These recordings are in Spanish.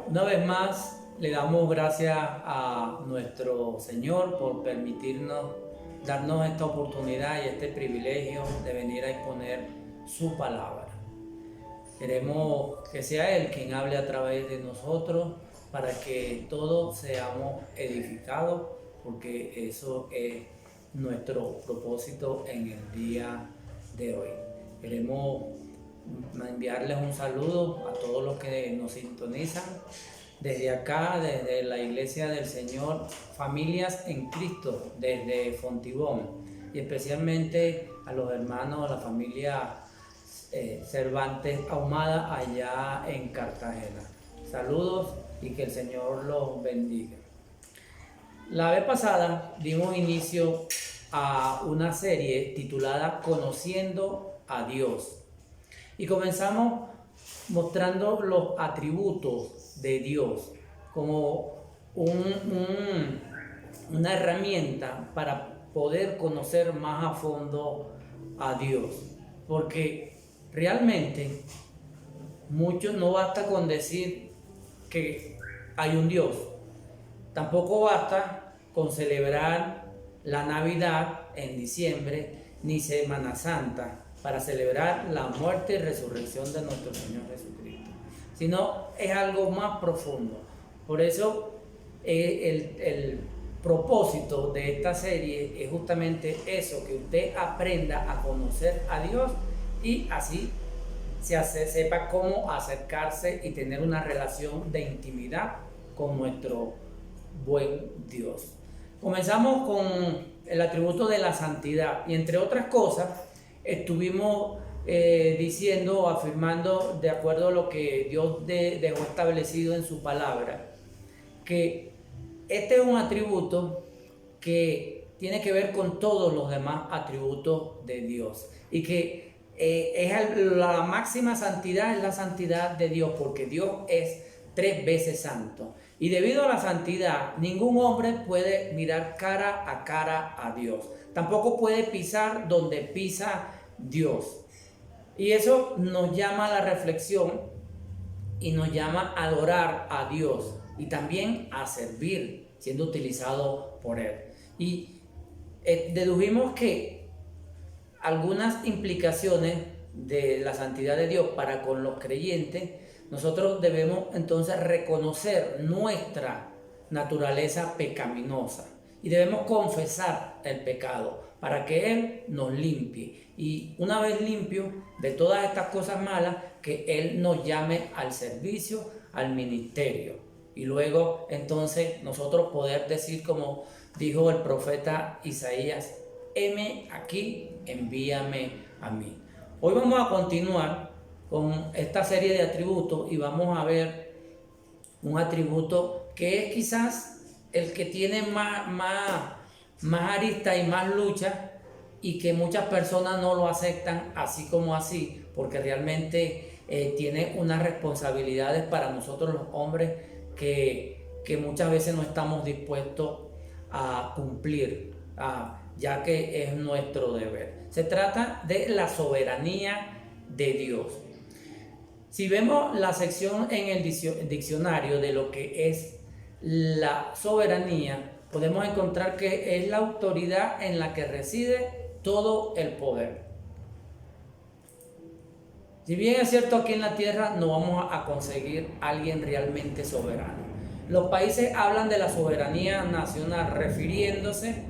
Una vez más, le damos gracias a nuestro Señor por permitirnos, darnos esta oportunidad y este privilegio de venir a exponer su palabra. Queremos que sea Él quien hable a través de nosotros para que todos seamos edificados, porque eso es nuestro propósito en el día de hoy. Queremos enviarles un saludo a todos los que nos sintonizan desde acá, desde la Iglesia del Señor, Familias en Cristo, desde Fontibón, y especialmente a los hermanos, a la familia Cervantes Ahumada allá en Cartagena. Saludos y que el Señor los bendiga. La vez pasada dimos inicio a una serie titulada Conociendo a Dios y comenzamos mostrando los atributos de Dios como una herramienta para poder conocer más a fondo a Dios, porque realmente muchos no basta con decir que hay un Dios, tampoco basta con celebrar la Navidad en diciembre ni Semana Santa para celebrar la muerte y resurrección de nuestro Señor Jesucristo, sino es algo más profundo. Por eso el propósito de esta serie es justamente eso, que usted aprenda a conocer a Dios y así sepa cómo acercarse y tener una relación de intimidad con nuestro buen Dios. Comenzamos con el atributo de la santidad y entre otras cosas estuvimos diciendo, afirmando de acuerdo a lo que Dios dejó establecido en su palabra, que este es un atributo que tiene que ver con todos los demás atributos de Dios y que la máxima santidad es la santidad de Dios, porque Dios es 3 veces santo. Y debido a la santidad, ningún hombre puede mirar cara a cara a Dios. Tampoco puede pisar donde pisa Dios. Y eso nos llama a la reflexión y nos llama a adorar a Dios y también a servir, siendo utilizado por Él. Y dedujimos que algunas implicaciones de la santidad de Dios para con los creyentes, nosotros debemos entonces reconocer nuestra naturaleza pecaminosa y debemos confesar el pecado para que Él nos limpie, y una vez limpio de todas estas cosas malas, que Él nos llame al servicio, al ministerio, y luego entonces nosotros poder decir como dijo el profeta Isaías: heme aquí, envíame a mí. Hoy vamos a continuar con esta serie de atributos y vamos a ver un atributo que es quizás el que tiene más arista y más lucha, y que muchas personas no lo aceptan así como así, porque realmente tiene unas responsabilidades para nosotros los hombres que muchas veces no estamos dispuestos a cumplir, ya que es nuestro deber. Se trata de la soberanía de Dios. Si vemos la sección en el diccionario de lo que es la soberanía, podemos encontrar que es la autoridad en la que reside todo el poder. Si bien es cierto, aquí en la tierra no vamos a conseguir a alguien realmente soberano. Los países hablan de la soberanía nacional refiriéndose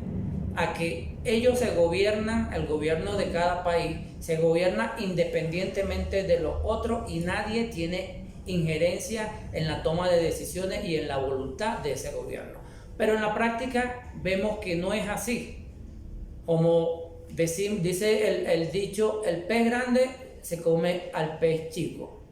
a que ellos se gobiernan, el gobierno de cada país se gobierna independientemente de los otros y nadie tiene injerencia en la toma de decisiones y en la voluntad de ese gobierno. Pero en la práctica vemos que no es así. Como dice el dicho, el pez grande se come al pez chico.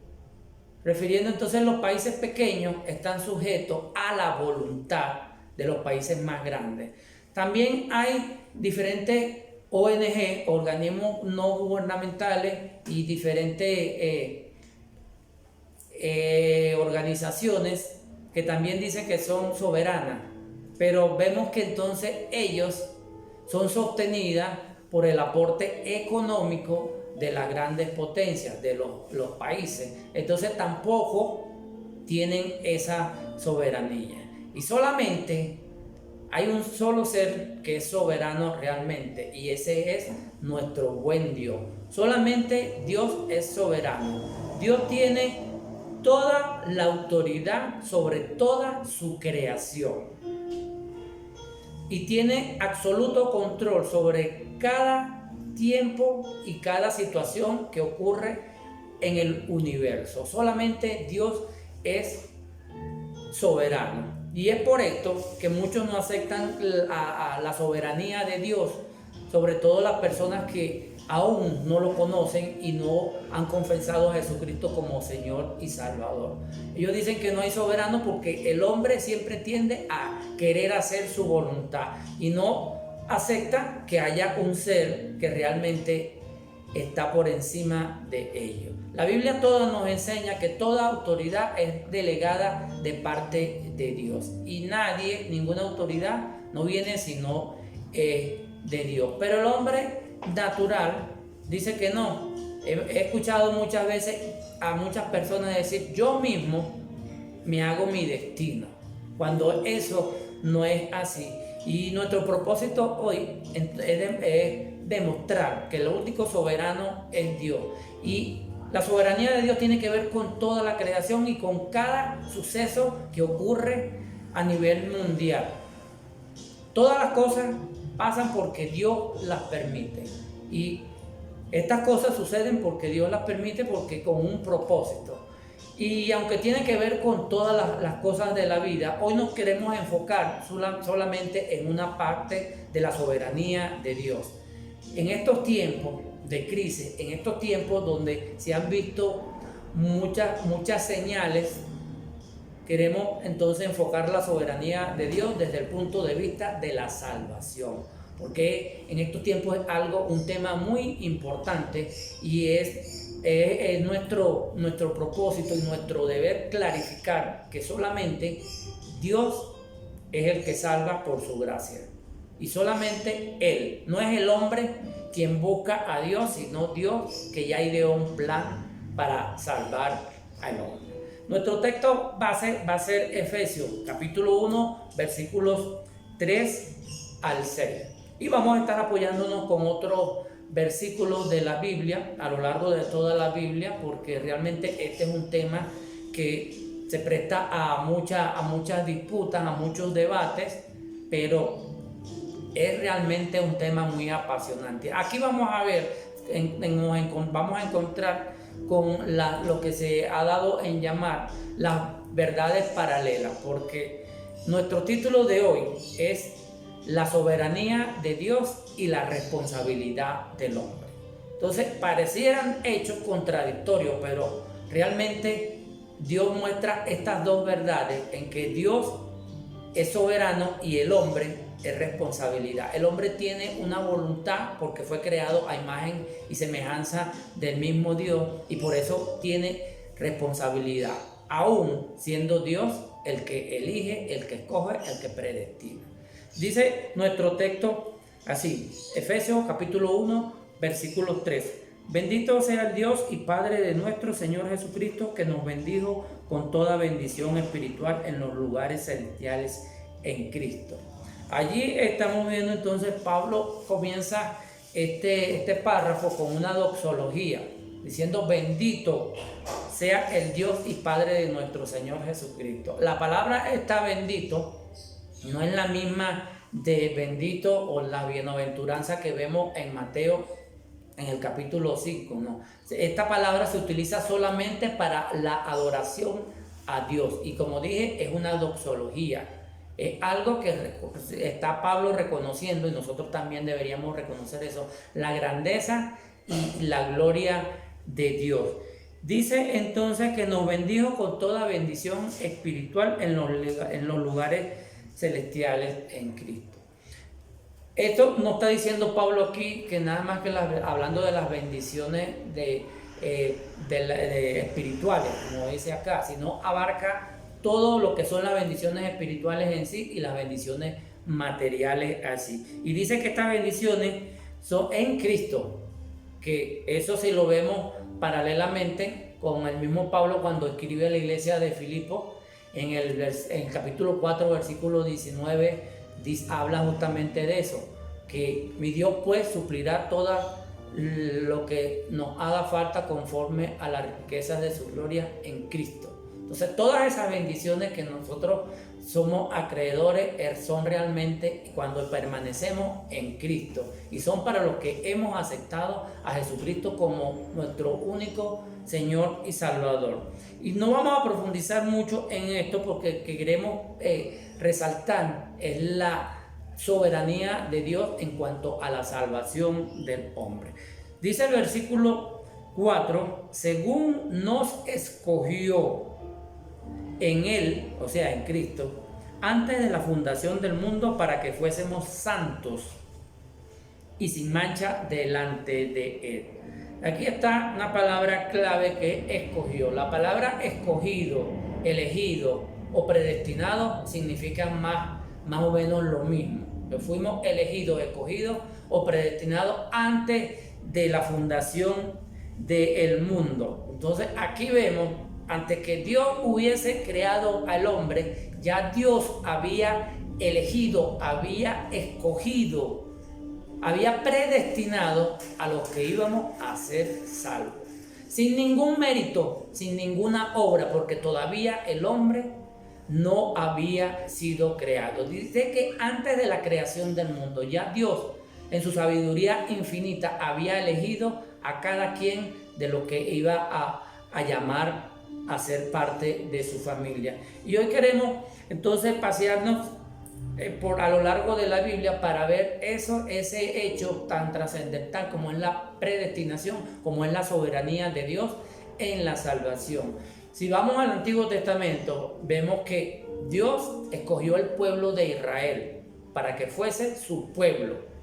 Refiriendo entonces, los países pequeños están sujetos a la voluntad de los países más grandes. También hay diferentes ONG, organismos no gubernamentales, y diferentes organizaciones que también dicen que son soberanas, pero vemos que entonces ellos son sostenidas por el aporte económico de las grandes potencias, de los países. Entonces tampoco tienen esa soberanía. Y solamente hay un solo ser que es soberano realmente, y ese es nuestro buen Dios. Solamente Dios es soberano. Dios tiene toda la autoridad sobre toda su creación y tiene absoluto control sobre cada tiempo y cada situación que ocurre en el universo. Solamente Dios es soberano. Y es por esto que muchos no aceptan a la soberanía de Dios, sobre todo las personas que aún no lo conocen y no han confesado a Jesucristo como Señor y Salvador. Ellos dicen que no hay soberano porque el hombre siempre tiende a querer hacer su voluntad y no acepta que haya un ser que realmente está por encima de ellos. La Biblia toda nos enseña que toda autoridad es delegada de parte de Dios y nadie, ninguna autoridad no viene sino de Dios. Pero el hombre natural dice que no. He escuchado muchas veces a muchas personas decir: yo mismo me hago mi destino, cuando eso no es así. Y nuestro propósito hoy es demostrar que el único soberano es Dios. Y la soberanía de Dios tiene que ver con toda la creación y con cada suceso que ocurre a nivel mundial. Todas las cosas pasan porque Dios las permite. Y estas cosas suceden porque Dios las permite, porque con un propósito. Y aunque tiene que ver con todas las cosas de la vida, hoy nos queremos enfocar solamente en una parte de la soberanía de Dios. En estos tiempos de crisis, en estos tiempos donde se han visto muchas señales, queremos entonces enfocar la soberanía de Dios desde el punto de vista de la salvación, porque en estos tiempos es un tema muy importante y es nuestro propósito y nuestro deber clarificar que solamente Dios es el que salva por su gracia. Y solamente Él, no es el hombre quien busca a Dios, sino Dios que ya ideó un plan para salvar al hombre. Nuestro texto base va a ser Efesios capítulo 1, versículos 3 al 6. Y vamos a estar apoyándonos con otros versículos de la Biblia a lo largo de toda la Biblia, porque realmente este es un tema que se presta a muchas disputas, a muchos debates, pero es realmente un tema muy apasionante. Aquí vamos a ver, vamos a encontrar con lo que se ha dado en llamar las verdades paralelas, porque nuestro título de hoy es la soberanía de Dios y la responsabilidad del hombre. Entonces parecieran hechos contradictorios, pero realmente Dios muestra estas dos verdades en que Dios es soberano y el hombre es responsabilidad. El hombre tiene una voluntad porque fue creado a imagen y semejanza del mismo Dios y por eso tiene responsabilidad, aún siendo Dios el que elige, el que escoge, el que predestina. Dice nuestro texto así, Efesios capítulo 1, versículo 3. Bendito sea el Dios y Padre de nuestro Señor Jesucristo, que nos bendijo con toda bendición espiritual en los lugares celestiales en Cristo. Allí estamos viendo entonces, Pablo comienza este párrafo con una doxología, diciendo: bendito sea el Dios y Padre de nuestro Señor Jesucristo. La palabra está bendito no es la misma de bendito o la bienaventuranza que vemos en Mateo en el capítulo 5, no. Esta palabra se utiliza solamente para la adoración a Dios y, como dije, es una doxología. Es algo que está Pablo reconociendo, y nosotros también deberíamos reconocer eso, la grandeza y la gloria de Dios. Dice entonces que nos bendijo con toda bendición espiritual en los lugares celestiales en Cristo. Esto no está diciendo Pablo aquí que nada más que hablando de las bendiciones espirituales, como dice acá, sino abarca todo lo que son las bendiciones espirituales en sí y las bendiciones materiales así. Y dice que estas bendiciones son en Cristo, que eso sí lo vemos paralelamente con el mismo Pablo cuando escribe a la iglesia de Filipo, en el capítulo 4, versículo 19, habla justamente de eso, que mi Dios pues suplirá todo lo que nos haga falta conforme a las riquezas de su gloria en Cristo. Entonces todas esas bendiciones que nosotros somos acreedores son realmente cuando permanecemos en Cristo, y son para los que hemos aceptado a Jesucristo como nuestro único Señor y Salvador. Y no vamos a profundizar mucho en esto porque queremos resaltar es la soberanía de Dios en cuanto a la salvación del hombre. Dice el versículo 4, según nos escogió en Él, o sea, en Cristo, antes de la fundación del mundo, para que fuésemos santos y sin mancha delante de Él. Aquí está una palabra clave que es escogió. La palabra escogido, elegido o predestinado significan más o menos lo mismo. Fuimos elegidos, escogidos o predestinados antes de la fundación del mundo. Entonces aquí vemos, antes que Dios hubiese creado al hombre, ya Dios había elegido, había escogido, había predestinado a los que íbamos a ser salvos. Sin ningún mérito, sin ninguna obra, porque todavía el hombre no había sido creado. Dice que antes de la creación del mundo, ya Dios, en su sabiduría infinita, había elegido a cada quien de lo que iba a llamar a ser parte de su familia. Y hoy queremos entonces pasearnos a lo largo de la Biblia para ver ese hecho tan trascendental como es la predestinación, como es la soberanía de Dios en la salvación. Si vamos al Antiguo Testamento, vemos que Dios escogió el pueblo de Israel para que fuese su pueblo.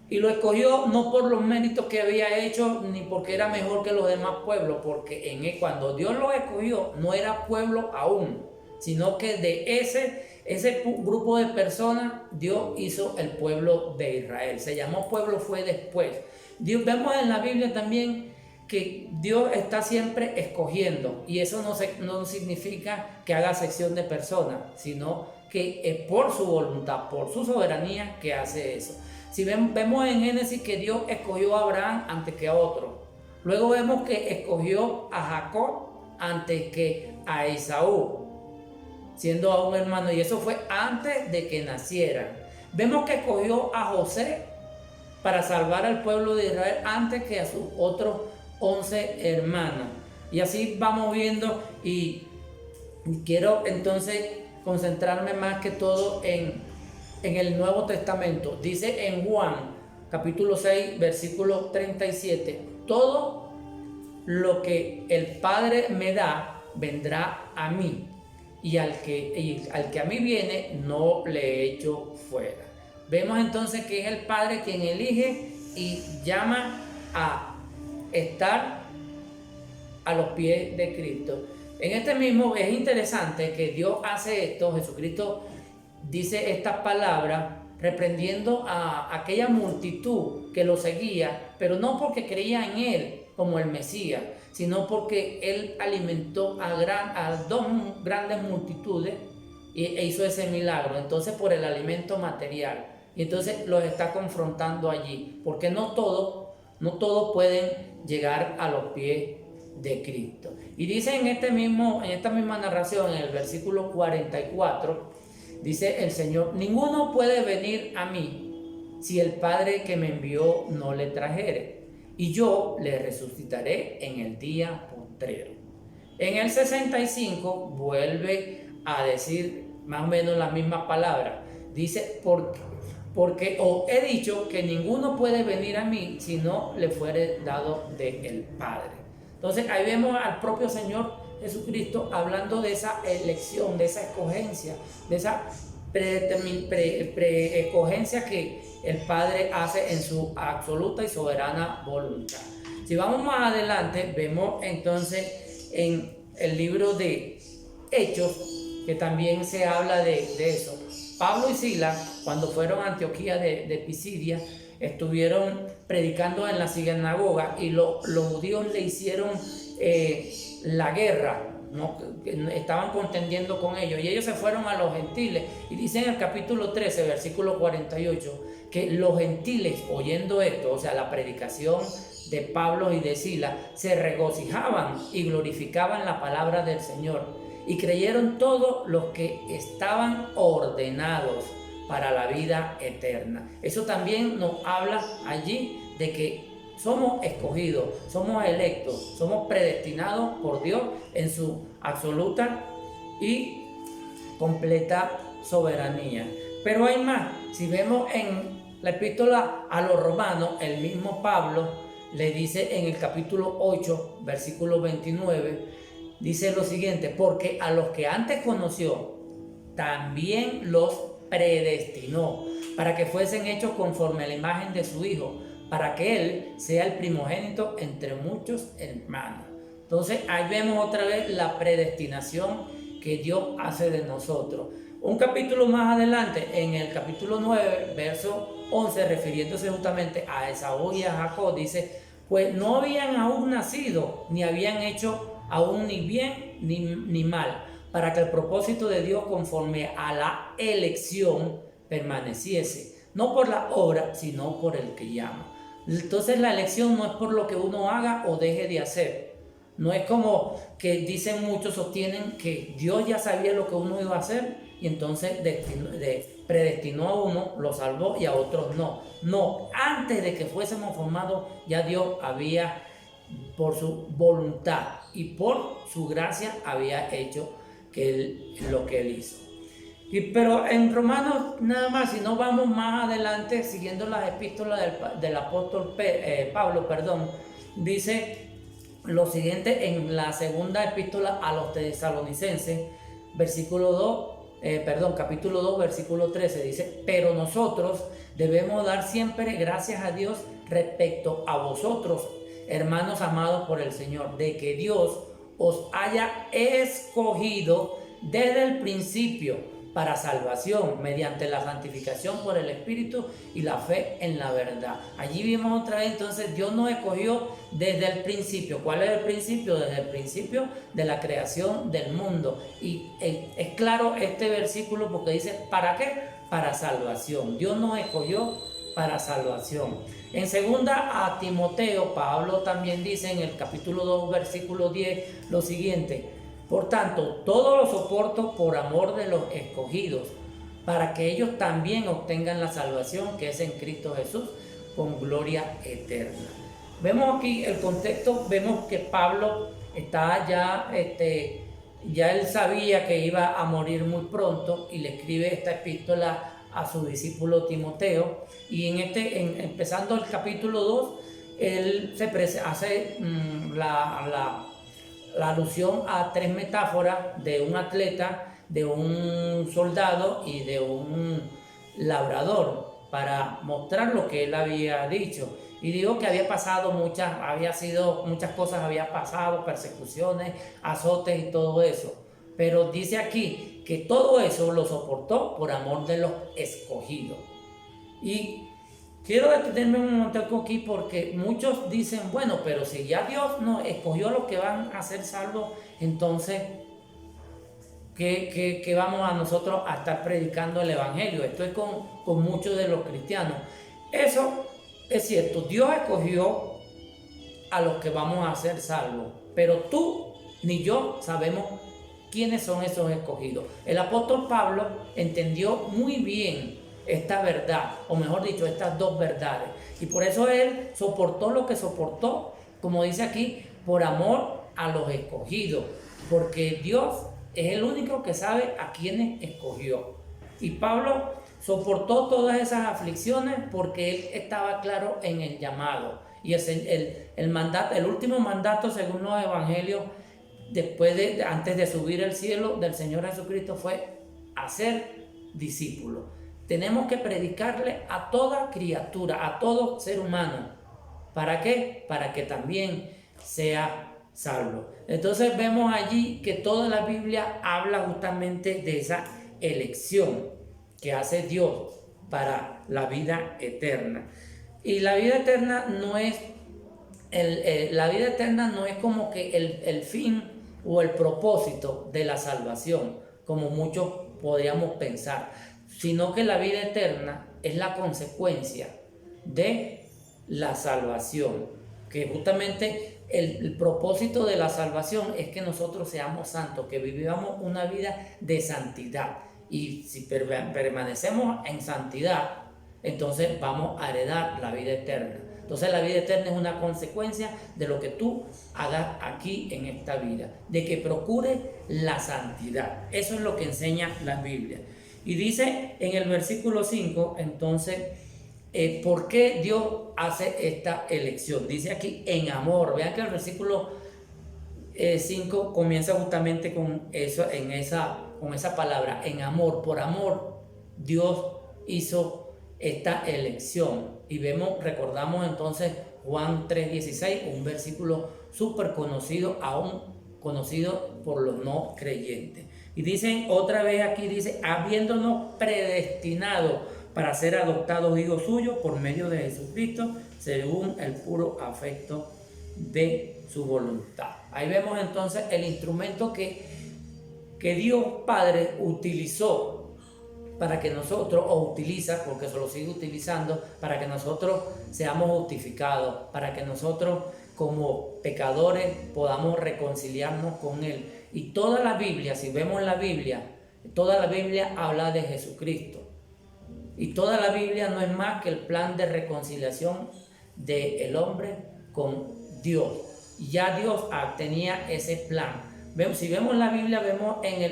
Y lo escogió no por los méritos que había hecho, ni porque era mejor que los demás pueblos, porque cuando Dios lo escogió, no era pueblo aún, sino que de ese grupo de personas, Dios hizo el pueblo de Israel. Se llamó pueblo, fue después. Vemos en la Biblia también que Dios está siempre escogiendo, y eso no significa que haga sección de personas, sino que es por su voluntad, por su soberanía que hace eso. Si vemos en Génesis que Dios escogió a Abraham antes que a otro. Luego vemos que escogió a Jacob antes que a Esaú, siendo aún hermano, y eso fue antes de que nacieran. Vemos que escogió a José para salvar al pueblo de Israel antes que a sus otros 11 hermanos. Y así vamos viendo, y quiero entonces concentrarme más que todo en el Nuevo Testamento. Dice en Juan capítulo 6 versículo 37, todo lo que el Padre me da vendrá a mí, y al que a mí viene no le echo fuera. Vemos entonces que es el Padre quien elige y llama a estar a los pies de Cristo. En este mismo es interesante que Dios hace esto. Jesucristo dice estas palabras reprendiendo a aquella multitud que lo seguía, pero no porque creía en él como el Mesías, sino porque él alimentó a dos grandes multitudes e hizo ese milagro. Entonces, por el alimento material, y entonces los está confrontando allí, porque no todos pueden llegar a los pies de Cristo. Y dice en esta misma narración, en el versículo 44, dice el Señor: ninguno puede venir a mí si el Padre que me envió no le trajere, y yo le resucitaré en el día postrero. En el 65 vuelve a decir más o menos la misma palabra. Dice: porque os he dicho que ninguno puede venir a mí si no le fuere dado del Padre. Entonces ahí vemos al propio Señor Jesucristo hablando de esa elección, de esa escogencia, de esa escogencia que el Padre hace en su absoluta y soberana voluntad. Si vamos más adelante, vemos entonces en el libro de Hechos que también se habla de eso. Pablo y Silas, cuando fueron a Antioquía de Pisidia, estuvieron predicando en la sinagoga, y los judíos le hicieron la guerra, ¿no? Estaban contendiendo con ellos, y ellos se fueron a los gentiles, y dice en el capítulo 13, versículo 48, que los gentiles, oyendo esto, o sea, la predicación de Pablo y de Silas, se regocijaban y glorificaban la palabra del Señor, y creyeron todos los que estaban ordenados para la vida eterna. Eso también nos habla allí de que somos escogidos, somos electos, somos predestinados por Dios en su absoluta y completa soberanía. Pero hay más. Si vemos en la epístola a los romanos, el mismo Pablo le dice en el capítulo 8, versículo 29, dice lo siguiente: porque a los que antes conoció, también los predestinó para que fuesen hechos conforme a la imagen de su Hijo, para que Él sea el primogénito entre muchos hermanos. Entonces ahí vemos otra vez la predestinación que Dios hace de nosotros. Un capítulo más adelante, en el capítulo 9, verso 11, refiriéndose justamente a Esaú y a Jacob, dice: pues no habían aún nacido, ni habían hecho aún ni bien ni mal, para que el propósito de Dios conforme a la elección permaneciese, no por la obra, sino por el que llama. Entonces la elección no es por lo que uno haga o deje de hacer. No es como que dicen muchos, sostienen que Dios ya sabía lo que uno iba a hacer y entonces predestinó a uno, lo salvó, y a otros no. No, antes de que fuésemos formados ya Dios había, por su voluntad y por su gracia, había hecho lo que Él hizo. Pero en Romanos nada más, si no vamos más adelante, siguiendo las epístolas del apóstol Pablo, dice lo siguiente en la segunda epístola a los tesalonicenses, capítulo 2, versículo 13, dice: pero nosotros debemos dar siempre gracias a Dios respecto a vosotros, hermanos amados por el Señor, de que Dios os haya escogido desde el principio para salvación, mediante la santificación por el Espíritu y la fe en la verdad. Allí vimos otra vez, entonces Dios nos escogió desde el principio. ¿Cuál es el principio? Desde el principio de la creación del mundo. Y es claro este versículo porque dice: ¿para qué? Para salvación. Dios nos escogió para salvación. En segunda a Timoteo, Pablo también dice en el capítulo 2, versículo 10, lo siguiente: por tanto, todo lo soporto por amor de los escogidos, para que ellos también obtengan la salvación que es en Cristo Jesús, con gloria eterna. Vemos aquí el contexto, vemos que Pablo está ya él sabía que iba a morir muy pronto, y le escribe esta epístola a su discípulo Timoteo, y empezando el capítulo 2, él hace la alusión a tres metáforas de un atleta, de un soldado y de un labrador, para mostrar lo que él había dicho. Y digo que muchas cosas había pasado, persecuciones, azotes y todo eso. Pero dice aquí que todo eso lo soportó por amor de los escogidos. Y quiero detenerme un momento aquí porque muchos dicen: bueno, pero si ya Dios nos escogió a los que van a ser salvos, entonces ¿qué vamos a nosotros a estar predicando el Evangelio? Esto es con muchos de los cristianos. Eso es cierto, Dios escogió a los que vamos a ser salvos, pero tú ni yo sabemos quiénes son esos escogidos. El apóstol Pablo entendió muy bien esta verdad, o mejor dicho, estas dos verdades, y por eso él soportó lo que soportó, como dice aquí, por amor a los escogidos, porque Dios es el único que sabe a quiénes escogió. Y Pablo soportó todas esas aflicciones porque él estaba claro en el llamado. Y el último mandato según los evangelios, antes de subir al cielo, del Señor Jesucristo, fue hacer discípulos. Tenemos que predicarle a toda criatura, a todo ser humano. ¿Para qué? Para que también sea salvo. Entonces vemos allí que toda la Biblia habla justamente de esa elección que hace Dios para la vida eterna. Y la vida eterna no es la vida eterna no es como que el fin o el propósito de la salvación, como muchos podríamos pensar, sino que la vida eterna es la consecuencia de la salvación, que justamente el propósito de la salvación es que nosotros seamos santos, que vivamos una vida de santidad, y si permanecemos en santidad, entonces vamos a heredar la vida eterna. Entonces la vida eterna es una consecuencia de lo que tú hagas aquí en esta vida, de que procure la santidad. Eso es lo que enseña la Biblia. Y dice en el versículo 5, entonces, ¿por qué Dios hace esta elección? Dice aquí en amor. Vean que el versículo 5 comienza justamente con eso, con esa palabra, en amor. Por amor, Dios hizo esta elección. Y recordamos entonces Juan 3:16, un versículo súper conocido, aún conocido por los no creyentes. Y dicen otra vez aquí, dice, habiéndonos predestinado para ser adoptados hijos suyos por medio de Jesucristo, según el puro afecto de su voluntad. Ahí vemos entonces el instrumento que Dios Padre utilizó para que nosotros, o utiliza, porque se lo sigue utilizando, para que nosotros seamos justificados, para que nosotros como pecadores podamos reconciliarnos con Él. Y toda la Biblia, si vemos la Biblia, toda la Biblia habla de Jesucristo. Y toda la Biblia no es más que el plan de reconciliación del hombre con Dios. Y ya Dios tenía ese plan. Si vemos la Biblia, vemos en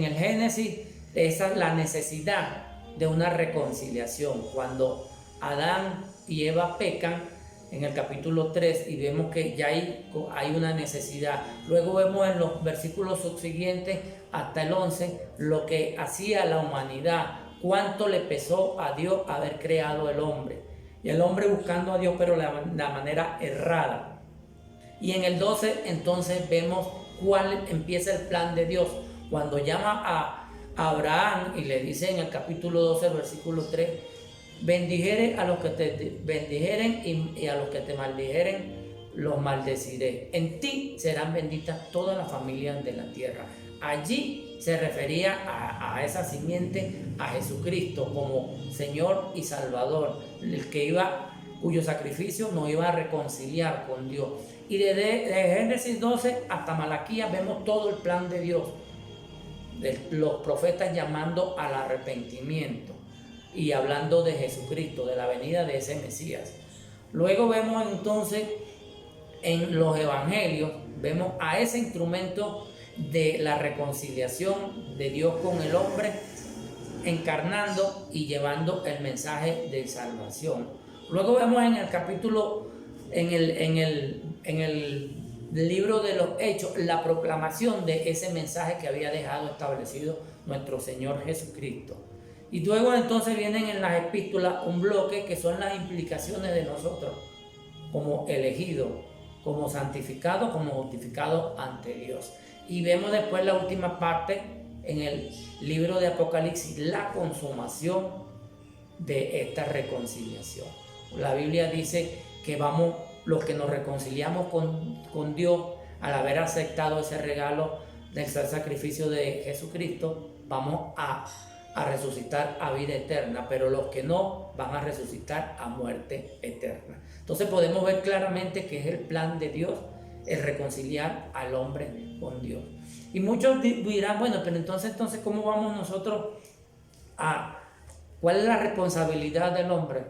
el Génesis, esa es la necesidad de una reconciliación. Cuando Adán y Eva pecan en el capítulo 3 y vemos que ya hay una necesidad. Luego vemos en los versículos subsiguientes hasta el 11 lo que hacía la humanidad, cuánto le pesó a Dios haber creado el hombre. Y el hombre buscando a Dios pero de la manera errada. Y en el 12 entonces vemos cuál empieza el plan de Dios. Cuando llama a Abraham y le dice en el capítulo 12, versículo 3, bendijere a los que te bendijeren y a los que te maldijeren los maldeciré. En ti serán benditas todas las familias de la tierra. Allí se refería a esa simiente, a Jesucristo como Señor y Salvador, cuyo sacrificio nos iba a reconciliar con Dios. Y desde Génesis 12 hasta Malaquías vemos todo el plan de Dios, de los profetas llamando al arrepentimiento y hablando de Jesucristo, de la venida de ese Mesías. Luego vemos entonces en los evangelios, vemos a ese instrumento de la reconciliación de Dios con el hombre, encarnando y llevando el mensaje de salvación. Luego vemos en el capítulo, en el libro de los Hechos, la proclamación de ese mensaje que había dejado establecido nuestro Señor Jesucristo. Y luego entonces vienen en las epístolas un bloque que son las implicaciones de nosotros como elegidos, como santificados, como justificados ante Dios. Y vemos después la última parte en el libro de Apocalipsis, la consumación de esta reconciliación. La Biblia dice que los que nos reconciliamos con Dios, al haber aceptado ese regalo del sacrificio de Jesucristo, vamos a resucitar a vida eterna, pero los que no van a resucitar a muerte eterna. Entonces podemos ver claramente que es el plan de Dios, el reconciliar al hombre con Dios. Y muchos dirán, bueno, pero entonces ¿cómo vamos nosotros cuál es la responsabilidad del hombre?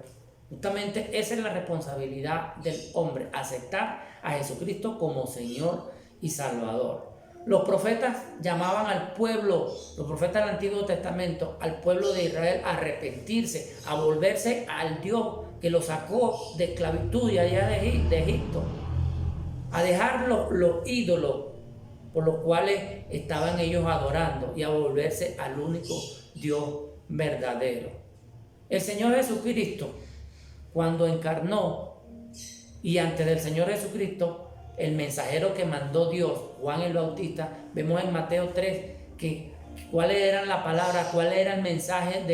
Justamente esa es la responsabilidad del hombre, aceptar a Jesucristo como Señor y Salvador. Los profetas llamaban al pueblo, los profetas del Antiguo Testamento, al pueblo de Israel a arrepentirse, a volverse al Dios que los sacó de esclavitud y allá de Egipto, a dejar los ídolos por los cuales estaban ellos adorando y a volverse al único Dios verdadero. El Señor Jesucristo, cuando encarnó, y antes del Señor Jesucristo, el mensajero que mandó Dios, Juan el Bautista, vemos en Mateo 3 cuáles eran las palabras, cuál era el mensaje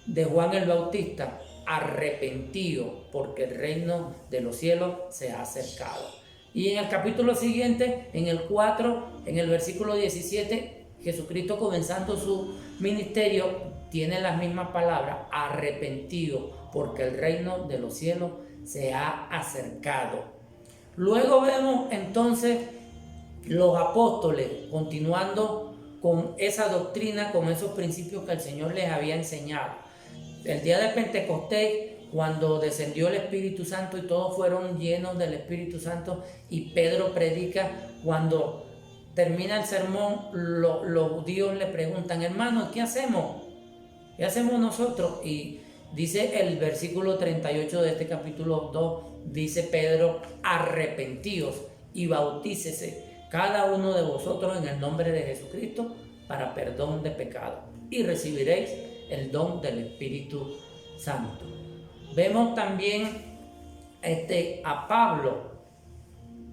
de Juan el Bautista. arrepentidos, porque el reino de los cielos se ha acercado. Y en el capítulo siguiente, en el 4, en el versículo 17, Jesucristo, comenzando su ministerio, tiene las mismas palabras: arrepentido, porque el reino de los cielos se ha acercado. Luego vemos entonces los apóstoles continuando con esa doctrina, con esos principios que el Señor les había enseñado. El día de Pentecostés, cuando descendió el Espíritu Santo y todos fueron llenos del Espíritu Santo, y Pedro predica, cuando termina el sermón, los judíos le preguntan: hermanos, ¿qué hacemos? ¿Qué hacemos nosotros? Y dice el versículo 38 de este capítulo 2, dice Pedro: arrepentíos y bautícese cada uno de vosotros en el nombre de Jesucristo para perdón de pecado, y recibiréis el don del Espíritu Santo. Vemos también a Pablo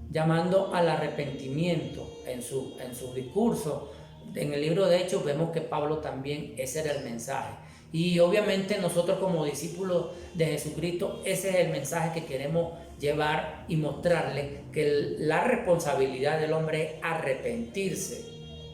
llamando al arrepentimiento en su discurso. En el libro de Hechos vemos que Pablo también, ese era el mensaje. Y obviamente nosotros, como discípulos de Jesucristo, ese es el mensaje que queremos llevar y mostrarle, que la responsabilidad del hombre es arrepentirse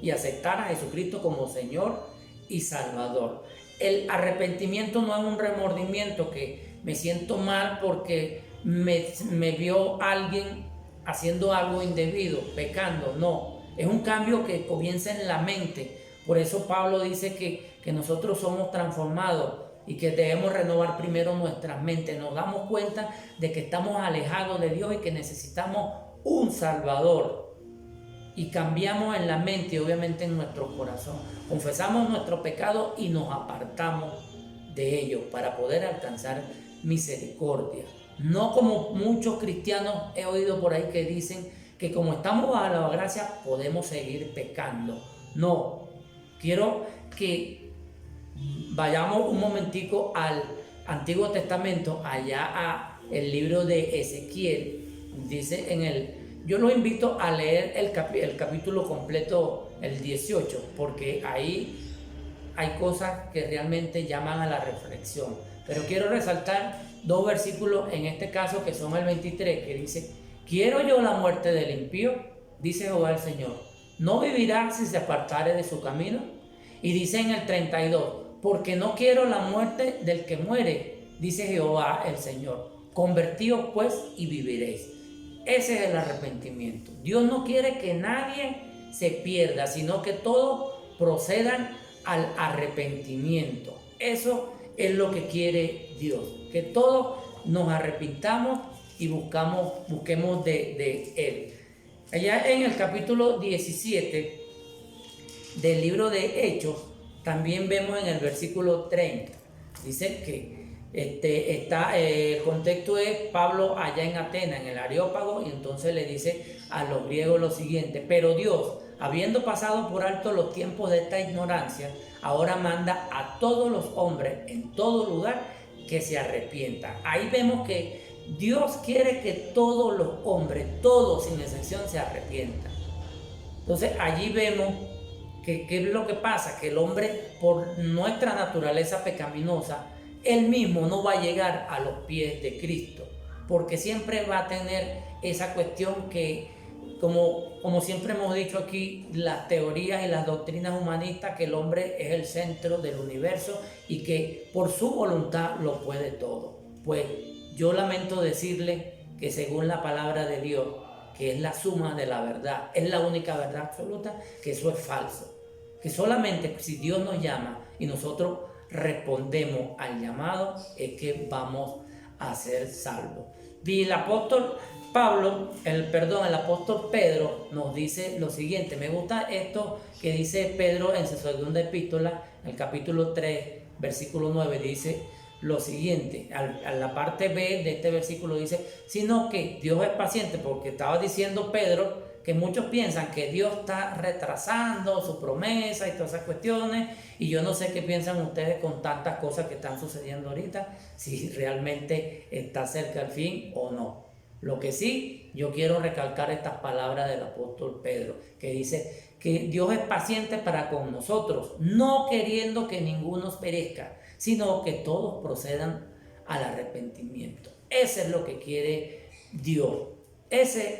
y aceptar a Jesucristo como Señor y Salvador. El arrepentimiento no es un remordimiento, que me siento mal porque me vio alguien haciendo algo indebido, pecando. No, es un cambio que comienza en la mente. Por eso Pablo dice que nosotros somos transformados y que debemos renovar primero nuestras mentes. Nos damos cuenta de que estamos alejados de Dios y que necesitamos un Salvador. Y cambiamos en la mente y obviamente en nuestro corazón. Confesamos nuestro pecado y nos apartamos de ellos para poder alcanzar misericordia. No como muchos cristianos he oído por ahí que dicen que como estamos bajo la gracia podemos seguir pecando. No, quiero que vayamos un momentico al Antiguo Testamento, allá a el libro de Ezequiel. Dice yo los invito a leer el capítulo completo, el 18, porque ahí hay cosas que realmente llaman a la reflexión. Pero quiero resaltar dos versículos en este caso, que son el 23, que dice: ¿quiero yo la muerte del impío? Dice Jehová el Señor. ¿No vivirá si se apartare de su camino? Y dice en el 32: porque no quiero la muerte del que muere, dice Jehová el Señor. Convertíos pues y viviréis. Ese es el arrepentimiento. Dios no quiere que nadie se pierda, sino que todos procedan al arrepentimiento. Eso es lo que quiere Dios, que todos nos arrepintamos y busquemos de Él. Allá en el capítulo 17 del libro de Hechos, también vemos en el versículo 30, dice que el contexto es Pablo allá en Atenas, en el Areópago, y entonces le dice a los griegos lo siguiente: pero Dios, habiendo pasado por alto los tiempos de esta ignorancia, ahora manda a todos los hombres en todo lugar que se arrepientan. Ahí vemos que Dios quiere que todos los hombres, todos sin excepción, se arrepientan. Entonces allí vemos que ¿qué es lo que pasa? Que el hombre, por nuestra naturaleza pecaminosa, él mismo no va a llegar a los pies de Cristo, porque siempre va a tener esa cuestión que, como siempre hemos dicho aquí, las teorías y las doctrinas humanistas, que el hombre es el centro del universo y que por su voluntad lo puede todo. Pues yo lamento decirle que según la palabra de Dios, que es la suma de la verdad, es la única verdad absoluta, que eso es falso. Que solamente si Dios nos llama y nosotros respondemos al llamado, es que vamos a ser salvos. Y el apóstol Pedro nos dice lo siguiente. Me gusta esto que dice Pedro en su segunda epístola, el capítulo 3, versículo 9, dice lo siguiente. A la parte B de este versículo dice: sino que Dios es paciente, porque estaba diciendo Pedro que muchos piensan que Dios está retrasando su promesa y todas esas cuestiones, y yo no sé qué piensan ustedes con tantas cosas que están sucediendo ahorita, si realmente está cerca el fin o no. Lo que sí, yo quiero recalcar estas palabras del apóstol Pedro, que dice que Dios es paciente para con nosotros, no queriendo que ninguno perezca, sino que todos procedan al arrepentimiento. Ese es lo que quiere Dios. Ese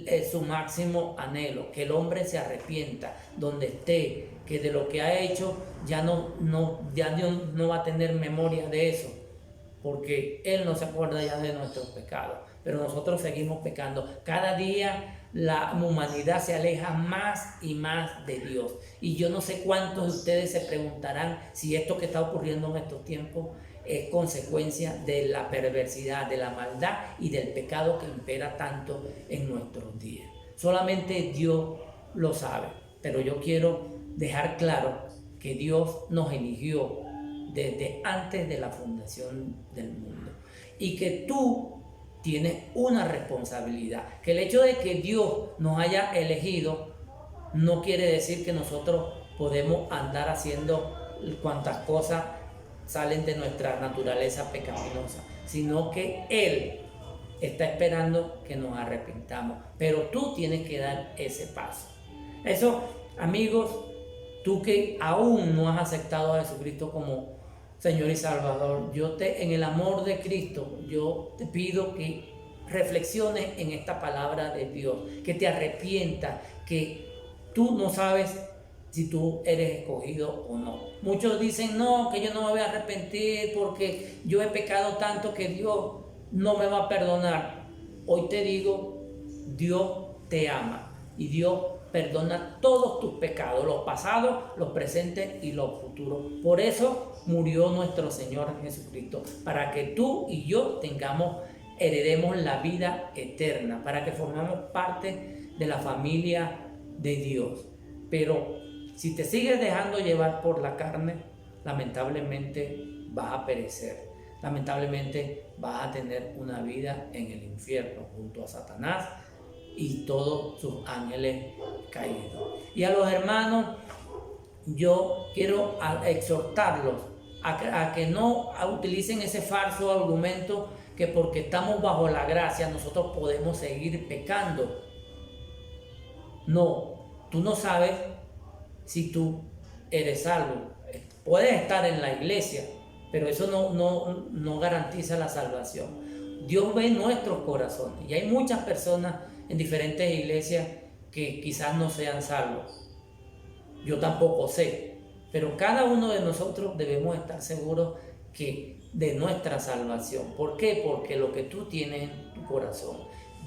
es su máximo anhelo, que el hombre se arrepienta donde esté, que de lo que ha hecho ya Dios no va a tener memoria de eso, porque Él no se acuerda ya de nuestros pecados, pero nosotros seguimos pecando. Cada día la humanidad se aleja más y más de Dios. Y yo no sé cuántos de ustedes se preguntarán si esto que está ocurriendo en estos tiempos es consecuencia de la perversidad, de la maldad y del pecado que impera tanto en nuestros días. Solamente Dios lo sabe, pero yo quiero dejar claro que Dios nos eligió desde antes de la fundación del mundo y que tú tienes una responsabilidad, que el hecho de que Dios nos haya elegido no quiere decir que nosotros podemos andar haciendo cuantas cosas salen de nuestra naturaleza pecaminosa, sino que Él está esperando que nos arrepintamos, pero tú tienes que dar ese paso. Eso, amigos, tú que aún no has aceptado a Jesucristo como Señor y Salvador, en el amor de Cristo, yo te pido que reflexiones en esta palabra de Dios, que te arrepientas, que tú no sabes si tú eres escogido o no. Muchos dicen, no, que yo no me voy a arrepentir porque yo he pecado tanto que Dios no me va a perdonar. Hoy te digo, Dios te ama y Dios perdona todos tus pecados, los pasados, los presentes y los futuros. Por eso murió nuestro Señor Jesucristo, para que tú y yo heredemos la vida eterna, para que formemos parte de la familia de Dios. Pero si te sigues dejando llevar por la carne, lamentablemente vas a perecer. Lamentablemente vas a tener una vida en el infierno junto a Satanás y todos sus ángeles caídos. Y a los hermanos, yo quiero exhortarlos a que no utilicen ese falso argumento que porque estamos bajo la gracia nosotros podemos seguir pecando. No, tú no sabes si tú eres salvo. Puedes estar en la iglesia, pero eso no garantiza la salvación. Dios ve nuestros corazones y hay muchas personas en diferentes iglesias que quizás no sean salvos. Yo tampoco sé, pero cada uno de nosotros debemos estar seguros de nuestra salvación. ¿Por qué? Porque lo que tú tienes en tu corazón,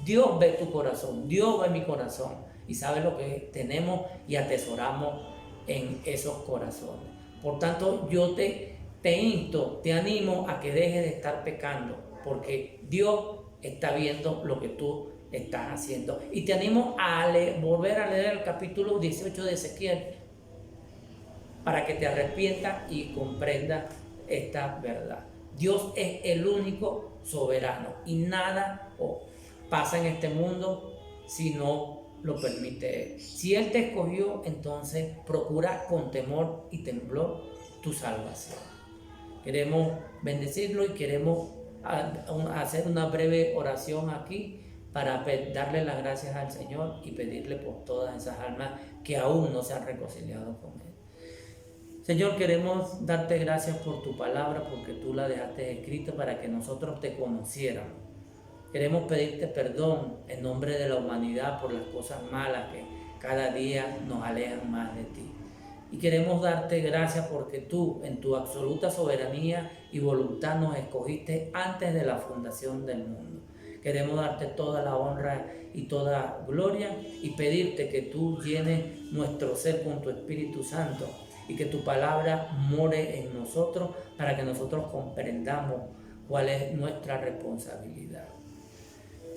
Dios ve tu corazón, Dios ve mi corazón y sabe lo que tenemos y atesoramos en esos corazones. Por tanto, yo te insto, te animo a que dejes de estar pecando, porque Dios está viendo lo que tú estás haciendo. Y te animo a volver a leer el capítulo 18 de Ezequiel para que te arrepientas y comprendas esta verdad. Dios es el único soberano y nada pasa en este mundo si no lo permite Él. Si Él te escogió, entonces procura con temor y temblor tu salvación. Queremos bendecirlo y queremos hacer una breve oración aquí para darle las gracias al Señor y pedirle por todas esas almas que aún no se han reconciliado con Él. Señor, queremos darte gracias por tu palabra, porque tú la dejaste escrita para que nosotros te conociéramos. Queremos pedirte perdón en nombre de la humanidad por las cosas malas que cada día nos alejan más de ti. Y queremos darte gracias porque tú, en tu absoluta soberanía y voluntad, nos escogiste antes de la fundación del mundo. Queremos darte toda la honra y toda gloria y pedirte que tú llenes nuestro ser con tu Espíritu Santo y que tu palabra more en nosotros para que nosotros comprendamos cuál es nuestra responsabilidad.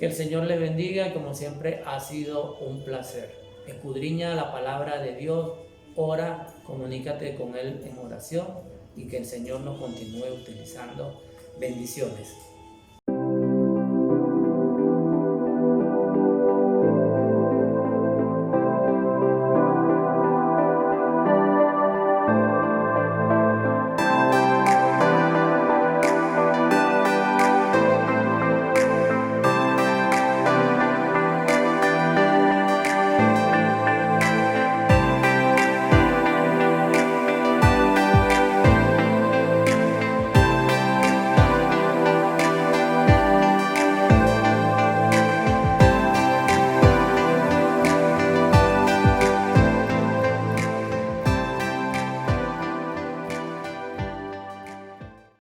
Que el Señor les bendiga y como siempre ha sido un placer. Escudriña la palabra de Dios, ora, comunícate con Él en oración y que el Señor nos continúe utilizando. Bendiciones.